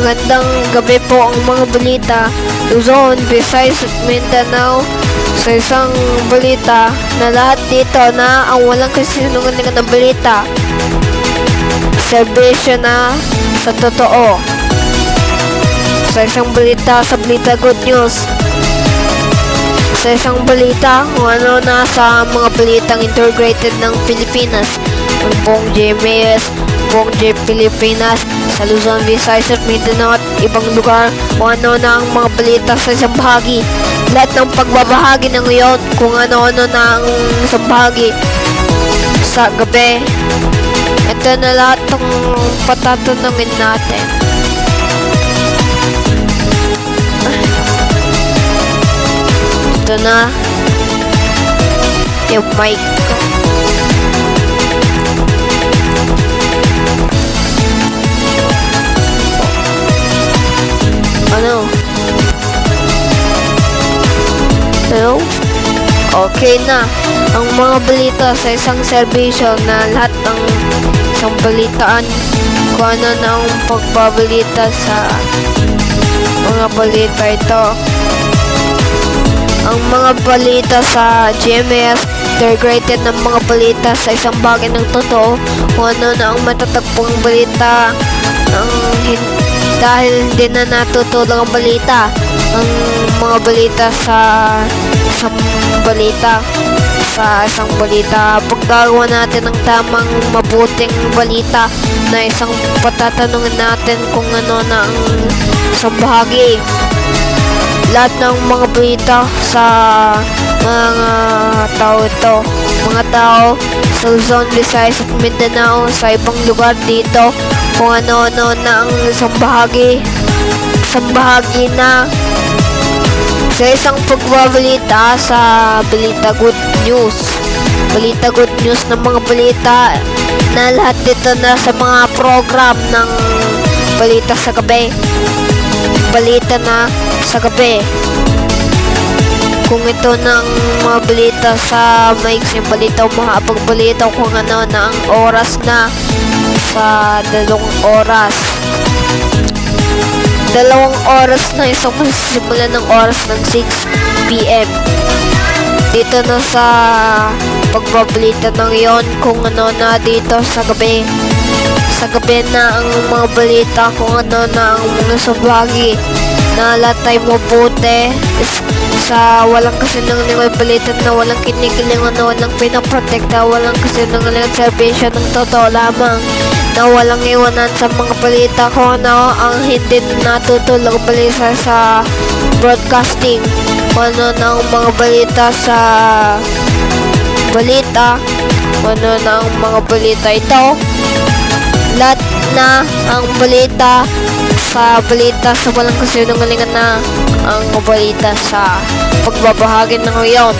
Magandang gabi po ang mga balita. Luzon, Visayas at Mindanao. Sa isang balita na lahat dito na ang walang kasinungalingan na balita. Serbisyo na sa totoo. Sa isang balita sa Balita Good News. Sa isang balita kung ano na sa mga balitang integrated ng Pilipinas. Ang buong GMAS, buong Pilipinas, sa Luzon, Visayas at Mindanao at ibang lugar kung ano na ang mga balita sa isang bahagi. Lahat ng pagbabahagi na ngayon kung ano-ano na ang isang bahagi sa gabi. Ito na lahat ng patatanungin natin. Ito na yung mic ko. Ano? Hello? Okay na. Ang mga balita sa isang serbisyo na lahat ng isang balitaan kung ano na ang pagbabalita sa mga balita ito. Ang mga balita sa GMS, integrated ng mga balita sa isang bagay ng totoo kung ano na ang matatagpong balita dahil hindi na natutulong ang balita. Ang mga balita sa isang balita paggagawa natin ng tamang mabuting balita na isang patatanungin natin kung ano na ang isang bahagi. Lahat ng mga balita sa mga tao ito, mga tao sa Luzon, Visayas at Mindanao, sa ibang lugar dito kung ano-ano na ang isang bahagi na sa isang pagbabalita sa Balita Good News. Balita Good News ng mga balita na lahat dito na sa mga program ng balita sa gabi. Balita na sa gabi. Kung ito ng mga balita sa maiksing balita o mahabang balita kung ano na ang oras na sa 2 oras. 2 oras na isang masisimula ng oras ng 6 PM. Dito na sa pagbabalita ng iyon kung ano na dito sa gabi. Sa gabi na ang mga balita kung ano na ang mga sabagi na lahat tayo mabuti sa walang kasinungalingan balita na walang kinikilingan na walang pinaprotekta, walang kasinungalingan serbisyo ng totoo lamang na walang iwanan sa mga balita kung ano ang hindi natutulog balita sa broadcasting, kung ano na ang mga balita sa balita, kung ano na ang mga balita ito. Lahat na ang balita sa walang kasinungalingan na ang balita sa pagbabahagi ng ngayon.